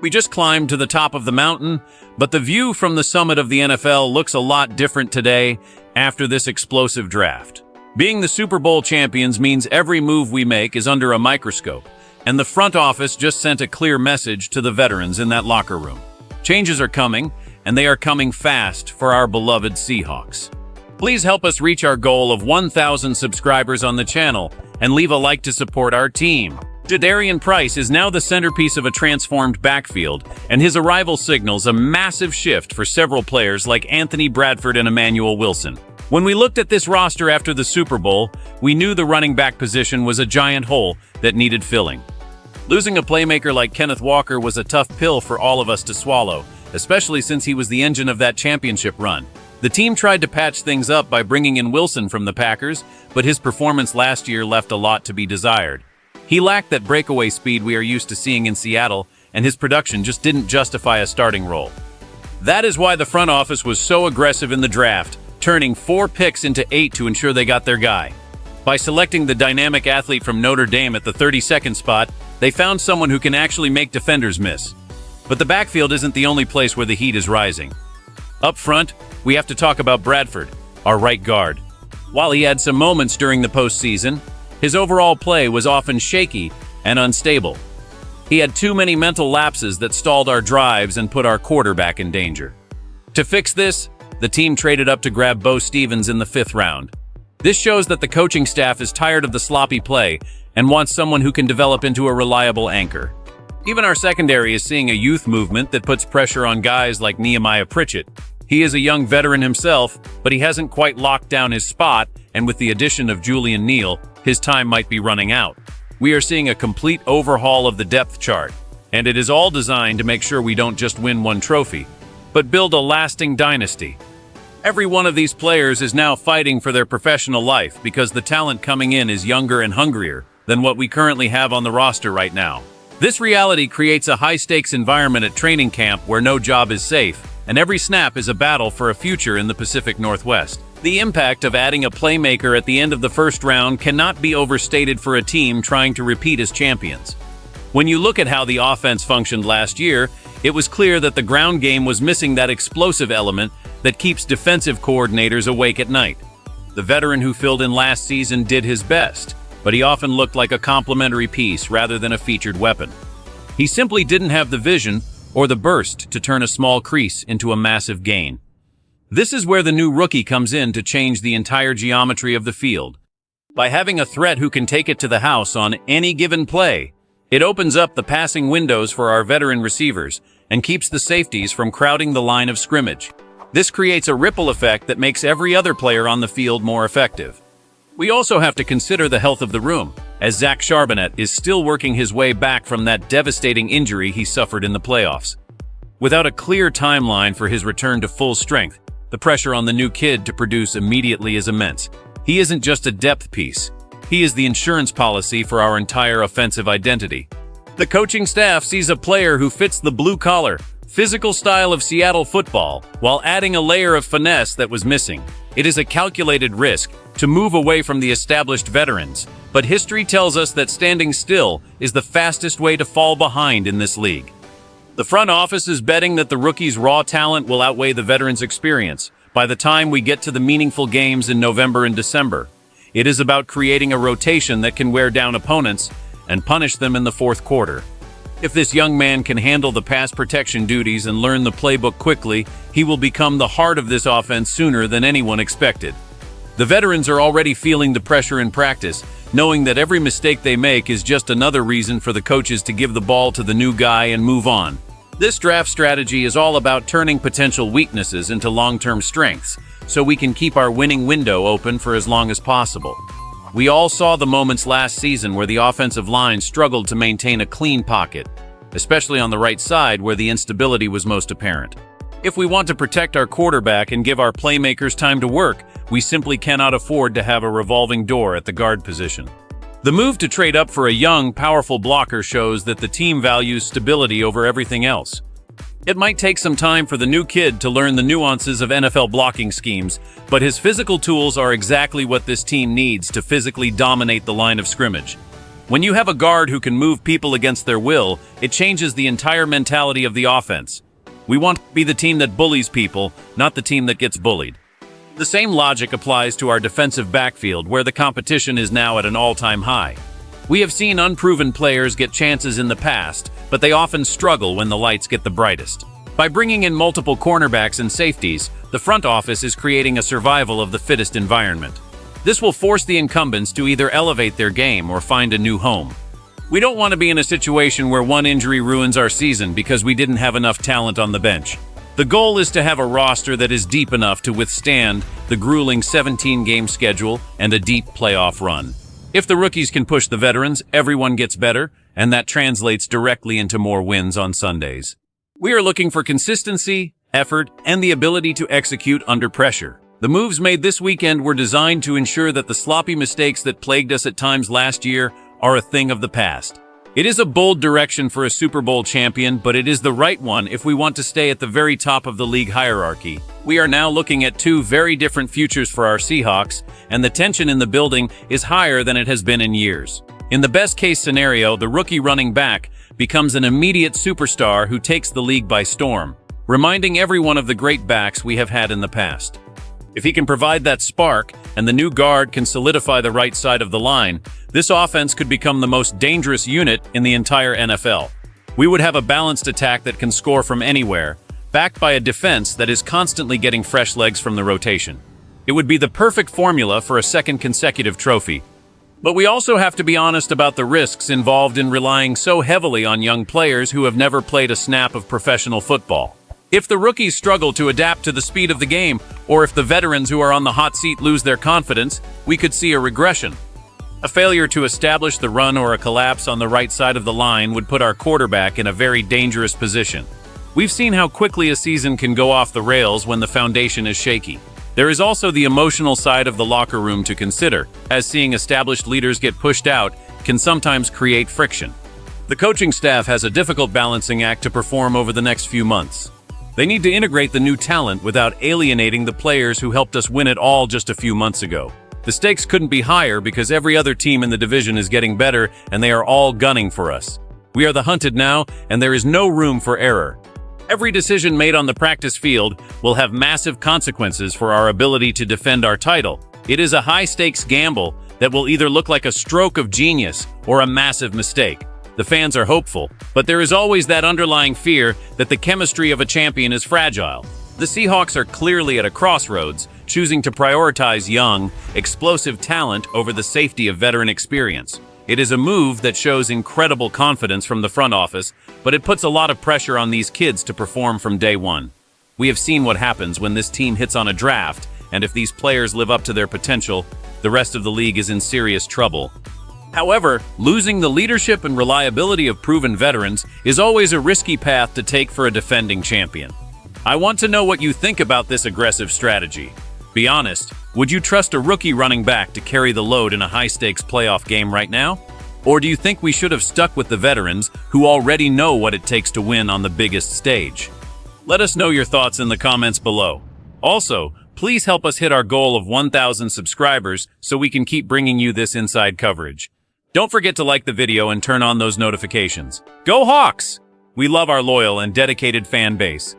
We just climbed to the top of the mountain, but the view from the summit of the NFL looks a lot different today after this explosive draft. Being the Super Bowl champions means every move we make is under a microscope, and the front office just sent a clear message to the veterans in that locker room. Changes are coming, and they are coming fast for our beloved Seahawks. Please help us reach our goal of 1,000 subscribers on the channel and leave a like to support our team. Jadarian Price is now the centerpiece of a transformed backfield, and his arrival signals a massive shift for several players like Anthony Bradford and Emmanuel Wilson. When we looked at this roster after the Super Bowl, we knew the running back position was a giant hole that needed filling. Losing a playmaker like Kenneth Walker was a tough pill for all of us to swallow, especially since he was the engine of that championship run. The team tried to patch things up by bringing in Wilson from the Packers, but his performance last year left a lot to be desired. He lacked that breakaway speed we are used to seeing in Seattle, and his production just didn't justify a starting role. That is why the front office was so aggressive in the draft, turning 4 picks into 8 to ensure they got their guy. By selecting the dynamic athlete from Notre Dame at the 32nd spot, they found someone who can actually make defenders miss. But the backfield isn't the only place where the heat is rising. Up front, we have to talk about Bradford, our right guard. While he had some moments during the postseason, his overall play was often shaky and unstable. He had too many mental lapses that stalled our drives and put our quarterback in danger. To fix this, the team traded up to grab Bo Stevens in the 5th round. This shows that the coaching staff is tired of the sloppy play and wants someone who can develop into a reliable anchor. Even our secondary is seeing a youth movement that puts pressure on guys like Nehemiah Pritchett. He is a young veteran himself, but he hasn't quite locked down his spot, and with the addition of Julian Neal, his time might be running out. We are seeing a complete overhaul of the depth chart, and it is all designed to make sure we don't just win one trophy, but build a lasting dynasty. Every one of these players is now fighting for their professional life because the talent coming in is younger and hungrier than what we currently have on the roster right now. This reality creates a high-stakes environment at training camp where no job is safe, and every snap is a battle for a future in the Pacific Northwest. The impact of adding a playmaker at the end of the 1st round cannot be overstated for a team trying to repeat as champions. When you look at how the offense functioned last year, it was clear that the ground game was missing that explosive element that keeps defensive coordinators awake at night. The veteran who filled in last season did his best, but he often looked like a complementary piece rather than a featured weapon. He simply didn't have the vision or the burst to turn a small crease into a massive gain. This is where the new rookie comes in to change the entire geometry of the field. By having a threat who can take it to the house on any given play, it opens up the passing windows for our veteran receivers and keeps the safeties from crowding the line of scrimmage. This creates a ripple effect that makes every other player on the field more effective. We also have to consider the health of the room, as Zach Charbonnet is still working his way back from that devastating injury he suffered in the playoffs. Without a clear timeline for his return to full strength, the pressure on the new kid to produce immediately is immense. He isn't just a depth piece. He is the insurance policy for our entire offensive identity. The coaching staff sees a player who fits the blue-collar, physical style of Seattle football while adding a layer of finesse that was missing. It is a calculated risk to move away from the established veterans, but history tells us that standing still is the fastest way to fall behind in this league. The front office is betting that the rookies' raw talent will outweigh the veterans' experience by the time we get to the meaningful games in November and December. It is about creating a rotation that can wear down opponents and punish them in the 4th quarter. If this young man can handle the pass protection duties and learn the playbook quickly, he will become the heart of this offense sooner than anyone expected. The veterans are already feeling the pressure in practice, knowing that every mistake they make is just another reason for the coaches to give the ball to the new guy and move on. This draft strategy is all about turning potential weaknesses into long-term strengths, so we can keep our winning window open for as long as possible. We all saw the moments last season where the offensive line struggled to maintain a clean pocket, especially on the right side where the instability was most apparent. If we want to protect our quarterback and give our playmakers time to work, we simply cannot afford to have a revolving door at the guard position. The move to trade up for a young, powerful blocker shows that the team values stability over everything else. It might take some time for the new kid to learn the nuances of NFL blocking schemes, but his physical tools are exactly what this team needs to physically dominate the line of scrimmage. When you have a guard who can move people against their will, it changes the entire mentality of the offense. We want to be the team that bullies people, not the team that gets bullied. The same logic applies to our defensive backfield, where the competition is now at an all-time high. We have seen unproven players get chances in the past, but they often struggle when the lights get the brightest. By bringing in multiple cornerbacks and safeties, the front office is creating a survival of the fittest environment. This will force the incumbents to either elevate their game or find a new home. We don't want to be in a situation where one injury ruins our season because we didn't have enough talent on the bench. The goal is to have a roster that is deep enough to withstand the grueling 17-game schedule and a deep playoff run. If the rookies can push the veterans, everyone gets better, and that translates directly into more wins on Sundays. We are looking for consistency, effort, and the ability to execute under pressure. The moves made this weekend were designed to ensure that the sloppy mistakes that plagued us at times last year are a thing of the past. It is a bold direction for a Super Bowl champion, but it is the right one if we want to stay at the very top of the league hierarchy. We are now looking at two very different futures for our Seahawks, and the tension in the building is higher than it has been in years. In the best-case scenario, the rookie running back becomes an immediate superstar who takes the league by storm, reminding everyone of the great backs we have had in the past. If he can provide that spark, and the new guard can solidify the right side of the line, this offense could become the most dangerous unit in the entire NFL. We would have a balanced attack that can score from anywhere, backed by a defense that is constantly getting fresh legs from the rotation. It would be the perfect formula for a second consecutive trophy. But we also have to be honest about the risks involved in relying so heavily on young players who have never played a snap of professional football. If the rookies struggle to adapt to the speed of the game, or if the veterans who are on the hot seat lose their confidence, we could see a regression. A failure to establish the run or a collapse on the right side of the line would put our quarterback in a very dangerous position. We've seen how quickly a season can go off the rails when the foundation is shaky. There is also the emotional side of the locker room to consider, as seeing established leaders get pushed out can sometimes create friction. The coaching staff has a difficult balancing act to perform over the next few months. They need to integrate the new talent without alienating the players who helped us win it all just a few months ago. The stakes couldn't be higher because every other team in the division is getting better and they are all gunning for us. We are the hunted now, and there is no room for error. Every decision made on the practice field will have massive consequences for our ability to defend our title. It is a high-stakes gamble that will either look like a stroke of genius or a massive mistake. The fans are hopeful, but there is always that underlying fear that the chemistry of a champion is fragile. The Seahawks are clearly at a crossroads, choosing to prioritize young, explosive talent over the safety of veteran experience. It is a move that shows incredible confidence from the front office, but it puts a lot of pressure on these kids to perform from day one. We have seen what happens when this team hits on a draft, and if these players live up to their potential, the rest of the league is in serious trouble. However, losing the leadership and reliability of proven veterans is always a risky path to take for a defending champion. I want to know what you think about this aggressive strategy. Be honest, would you trust a rookie running back to carry the load in a high-stakes playoff game right now? Or do you think we should have stuck with the veterans who already know what it takes to win on the biggest stage? Let us know your thoughts in the comments below. Also, please help us hit our goal of 1,000 subscribers so we can keep bringing you this inside coverage. Don't forget to like the video and turn on those notifications. Go Hawks! We love our loyal and dedicated fan base.